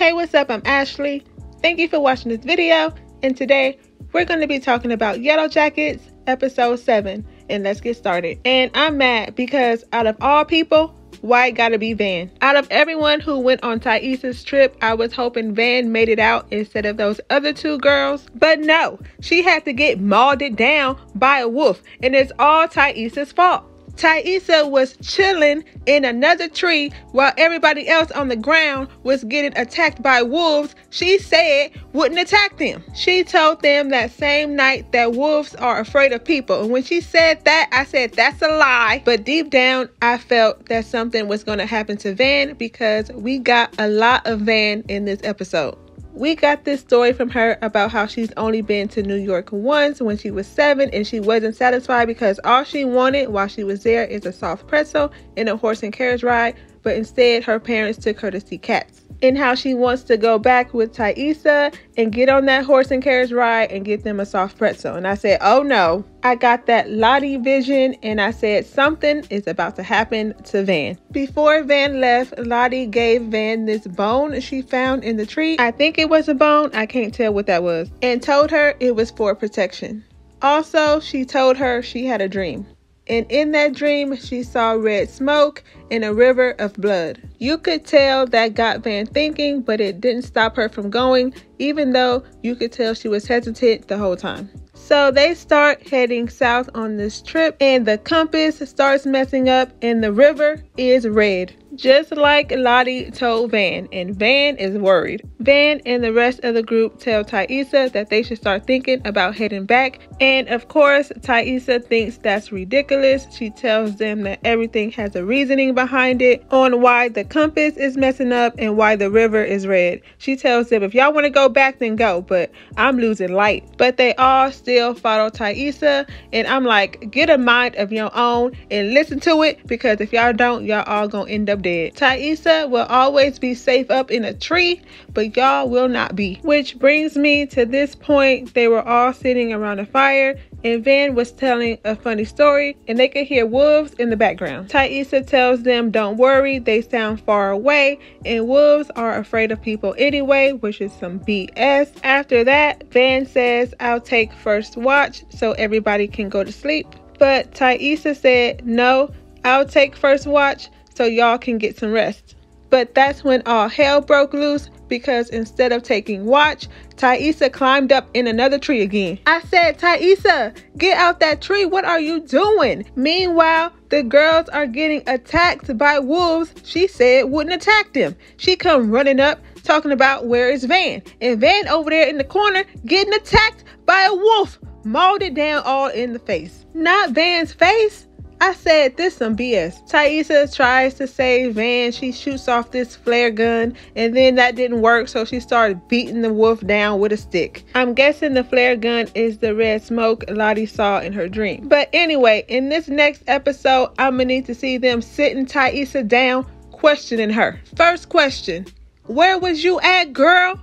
Hey, what's up? I'm Ashley. Thank you for watching this video, and today we're going to be talking about Yellowjackets episode 7, and let's get started. And I'm mad because out of all people, why it gotta be Van? Out of everyone who went on Thaisa's trip, I was hoping Van made it out instead of those other two girls, but no, she had to get mauled down by a wolf, and it's all Thaisa's fault. Thaisa was chilling in another tree while everybody else on the ground was getting attacked by wolves she said wouldn't attack them. She told them that same night that wolves are afraid of people. And when she said that, I said, that's a lie. But deep down, I felt that something was going to happen to Van because we got a lot of Van in this episode. We got this story from her about how she's only been to New York once when she was 7 and she wasn't satisfied because all she wanted while she was there is a soft pretzel and a horse and carriage ride, but instead her parents took her to see cats. And how she wants to go back with Thaisa and get on that horse and carriage ride and get them a soft pretzel. And I said, oh no. I got that Lottie vision and I said something is about to happen to Van. Before Van left, Lottie gave Van this bone she found in the tree. I think it was a bone. I can't tell what that was. And told her it was for protection. Also, she told her she had a dream. And in that dream, she saw red smoke and a river of blood. You could tell that got Van thinking, but it didn't stop her from going, even though you could tell she was hesitant the whole time. So they start heading south on this trip, and the compass starts messing up, and the river is red. Just like Lottie told Van, and Van is worried. Van and the rest of the group tell Thaisa that they should start thinking about heading back. And of course, Thaisa thinks that's ridiculous. She tells them that everything has a reasoning behind it on why the compass is messing up and why the river is red. She tells them, if y'all want to go back, then go, but I'm losing light. But they all still follow Thaisa, and I'm like, get a mind of your own and listen to it, because if y'all don't, y'all all gonna end up dead. Thaisa will always be safe up in a tree, but y'all will not be. Which brings me to this point. They were all sitting around a fire, and Van was telling a funny story, and they could hear wolves in the background. Thaisa tells them, don't worry, they sound far away, and wolves are afraid of people anyway, which is some BS. After that, Van says, I'll take first watch so everybody can go to sleep. But Thaisa said, no, I'll take first watch so y'all can get some rest. But that's when all hell broke loose, because instead of taking watch, Thaisa climbed up in another tree again. I said, Thaisa, get out that tree. What are you doing? Meanwhile, the girls are getting attacked by wolves she said wouldn't attack them. She come running up talking about where is Van. And Van over there in the corner getting attacked by a wolf, mauled it down all in the face. Not Van's face. I said, this some BS. Thaisa tries to save Van. She shoots off this flare gun, and then that didn't work, so she started beating the wolf down with a stick. I'm guessing the flare gun is the red smoke Lottie saw in her dream. But anyway, in this next episode, I'm gonna need to see them sitting Thaisa down, questioning her. First question, where was you at, girl?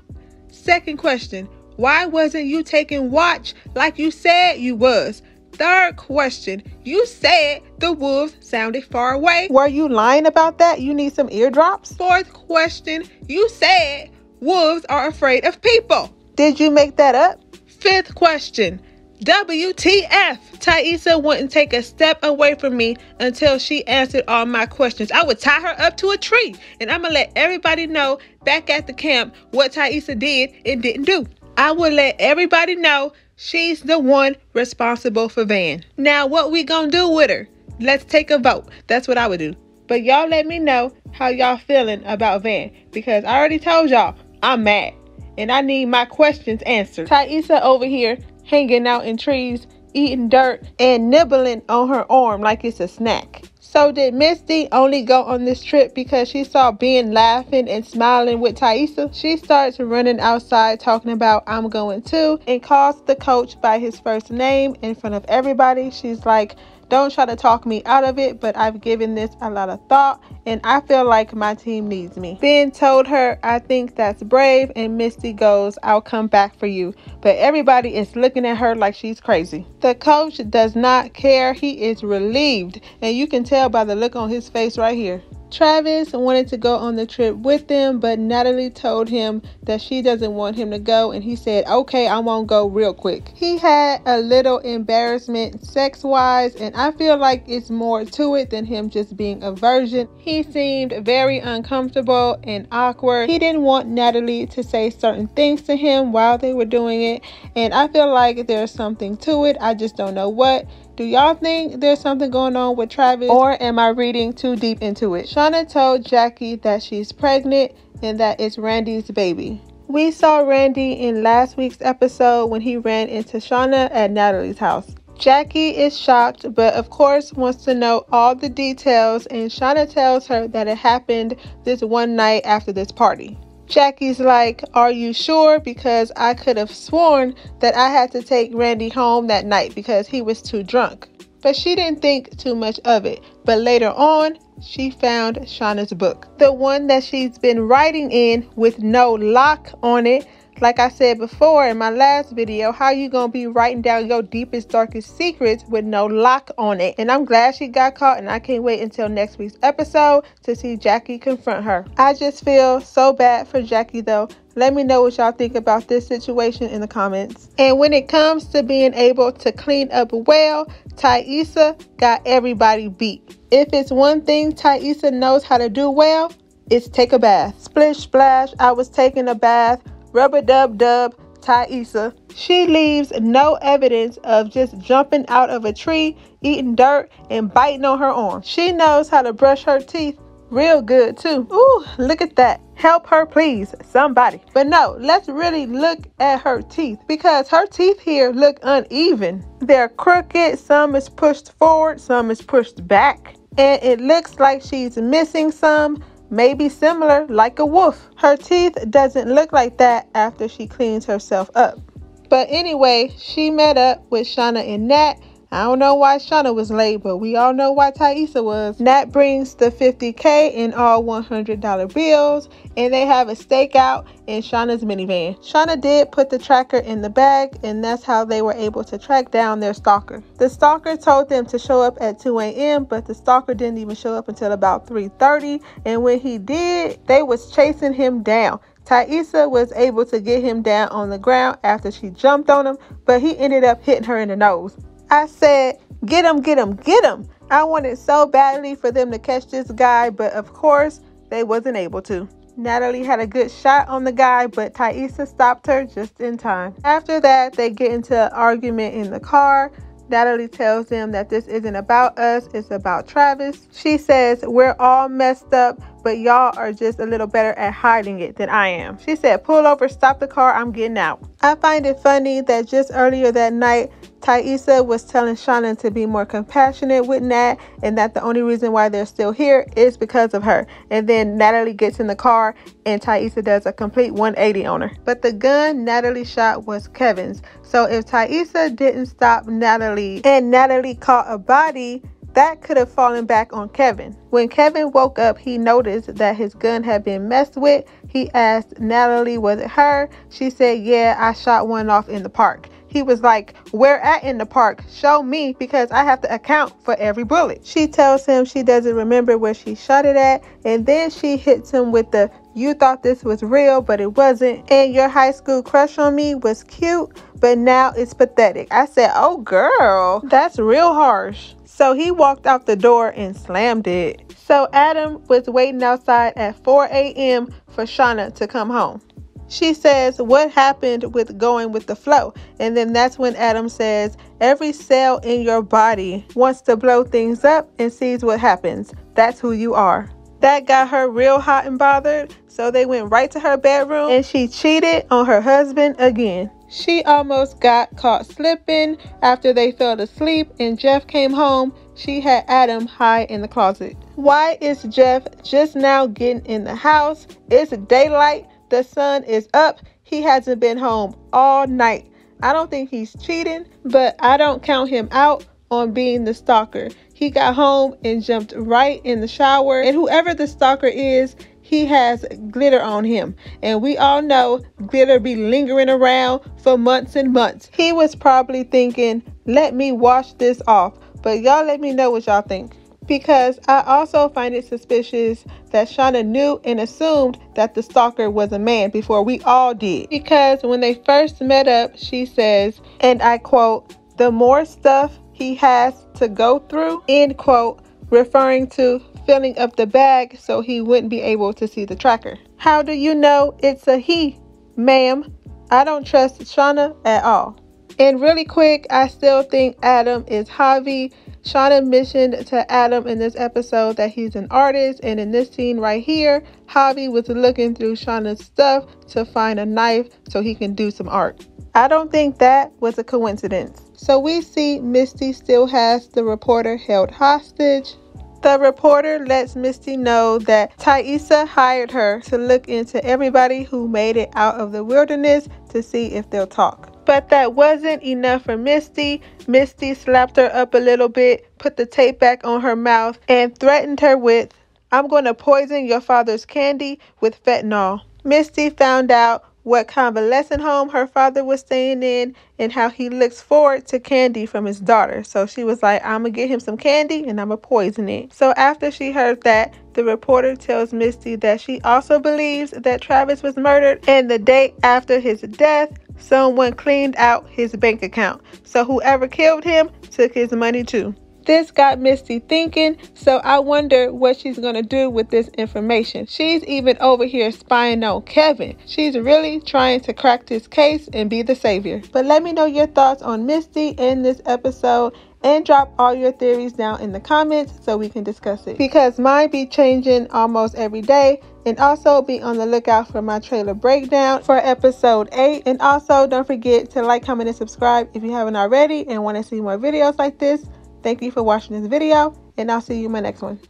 Second question, why wasn't you taking watch like you said you was? Third question, you said the wolves sounded far away. Were you lying about that? You need some eardrops? Fourth question, you said wolves are afraid of people. Did you make that up? Fifth question, WTF? Thaisa wouldn't take a step away from me until she answered all my questions. I would tie her up to a tree, and I'm gonna let everybody know back at the camp what Thaisa did and didn't do. I would let everybody know she's the one responsible for Van. Now, what we gonna do with her? Let's take a vote. That's what I would do. But y'all let me know how y'all feeling about Van, because I already told y'all I'm mad and I need my questions answered. Thaisa over here hanging out in trees, eating dirt and nibbling on her arm like it's a snack. So did Misty only go on this trip because she saw Ben laughing and smiling with Thaisa? She starts running outside talking about I'm going too, and calls the coach by his first name in front of everybody. She's like, don't try to talk me out of it, but I've given this a lot of thought and I feel like my team needs me. Ben told her, I think that's brave, and Misty goes, I'll come back for you. But everybody is looking at her like she's crazy. The coach does not care. He is relieved, and you can tell by the look on his face right here. Travis wanted to go on the trip with them, but Natalie told him that she doesn't want him to go, and he said, okay, I won't go real quick. He had a little embarrassment sex-wise, and I feel like it's more to it than him just being a virgin. He seemed very uncomfortable and awkward. He didn't want Natalie to say certain things to him while they were doing it, and I feel like there's something to it. I just don't know what. Do y'all think there's something going on with Travis, or am I reading too deep into it? Shauna told Jackie that she's pregnant and that it's Randy's baby. We saw Randy in last week's episode when he ran into Shauna at Natalie's house. Jackie is shocked, but of course wants to know all the details, and Shauna tells her that it happened this one night after this party. Jackie's like, are you sure? Because I could have sworn that I had to take Randy home that night because he was too drunk. But she didn't think too much of it. But later on, she found Shauna's book. The one that she's been writing in with no lock on it. Like I said before in my last video, how you gonna be writing down your deepest, darkest secrets with no lock on it? And I'm glad she got caught, and I can't wait until next week's episode to see Jackie confront her. I just feel so bad for Jackie though. Let me know what y'all think about this situation in the comments. And when it comes to being able to clean up well, Taissa got everybody beat. If it's one thing Taissa knows how to do well, it's take a bath. Splish splash, I was taking a bath. Rub-a-dub-dub, Taissa. She leaves no evidence of just jumping out of a tree, eating dirt, and biting on her arm. She knows how to brush her teeth real good too. Ooh, look at that. Help her please, somebody. But no, let's really look at her teeth, because her teeth here look uneven. They're crooked, some is pushed forward, some is pushed back. And it looks like she's missing some. Maybe similar like a wolf. Her teeth doesn't look like that after she cleans herself up. But anyway, she met up with Shauna and Nat. I don't know why Shauna was late, but we all know why Taissa was. Nat brings the $50K in all $100 bills, and they have a stakeout in Shauna's minivan. Shauna did put the tracker in the bag, and that's how they were able to track down their stalker. The stalker told them to show up at 2 a.m., but the stalker didn't even show up until about 3:30, and when he did, they was chasing him down. Taissa was able to get him down on the ground after she jumped on him, but he ended up hitting her in the nose. I said, get him, get him, get him. I wanted so badly for them to catch this guy, but of course, they wasn't able to. Natalie had a good shot on the guy, but Taissa stopped her just in time. After that, they get into an argument in the car. Natalie tells them that this isn't about us, it's about Travis. She says, we're all messed up, but y'all are just a little better at hiding it than I am. She said, pull over, stop the car, I'm getting out. I find it funny that just earlier that night, Taissa was telling Shauna to be more compassionate with Nat, and that the only reason why they're still here is because of her. And then Natalie gets in the car and Taissa does a complete 180 on her. But the gun Natalie shot was Kevin's. So if Taissa didn't stop Natalie and Natalie caught a body, that could have fallen back on Kevin. When Kevin woke up, he noticed that his gun had been messed with. He asked Natalie, was it her? She said, yeah, I shot one off in the park. He was like, where at in the park? Show me, because I have to account for every bullet. She tells him she doesn't remember where she shot it at, and then she hits him with the, you thought this was real, but it wasn't. And your high school crush on me was cute, but now it's pathetic. I said, oh girl, that's real harsh. So he walked out the door and slammed it. So Adam was waiting outside at 4 a.m. for Shauna to come home. She says, what happened with going with the flow? And then that's when Adam says, every cell in your body wants to blow things up and sees what happens. That's who you are. That got her real hot and bothered. So they went right to her bedroom and she cheated on her husband again. She almost got caught slipping after they fell asleep and Jeff came home. She had Adam hide in the closet. Why is Jeff just now getting in the house? It's daylight. The sun is up. He hasn't been home all night. I don't think he's cheating, but I don't count him out on being the stalker. He got home and jumped right in the shower. And whoever the stalker is, he has glitter on him. And we all know glitter be lingering around for months and months. He was probably thinking, let me wash this off. But y'all let me know what y'all think. because I also find it suspicious that Shauna knew and assumed that the stalker was a man before we all did. Because when they first met up, she says, and I quote, "the more stuff he has to go through," end quote, referring to filling up the bag so he wouldn't be able to see the tracker. How do you know it's a he, ma'am? I don't trust Shauna at all. And really quick, I still think Adam is Javi. Shauna mentioned to Adam in this episode that he's an artist, and in this scene right here, Javi was looking through Shauna's stuff to find a knife so he can do some art. I don't think that was a coincidence. So we see Misty still has the reporter held hostage. The reporter lets Misty know that Taissa hired her to look into everybody who made it out of the wilderness to see if they'll talk. But that wasn't enough for Misty. Misty slapped her up a little bit, put the tape back on her mouth, and threatened her with, "I'm going to poison your father's candy with fentanyl." Misty found out what convalescent home her father was staying in and how he looks forward to candy from his daughter. So she was like, "I'm going to get him some candy and I'm going to poison it." So after she heard that, the reporter tells Misty that she also believes that Travis was murdered, and the day after his death, someone cleaned out his bank account. So whoever killed him took his money too. This got Misty thinking, so I wonder what she's going to do with this information. She's even over here spying on Kevin. She's really trying to crack this case and be the savior. But let me know your thoughts on Misty in this episode, and drop all your theories down in the comments so we can discuss it. Because mine be changing almost every day. And also be on the lookout for my trailer breakdown for episode 8. And also don't forget to like, comment, and subscribe if you haven't already and want to see more videos like this. Thank you for watching this video, and I'll see you in my next one.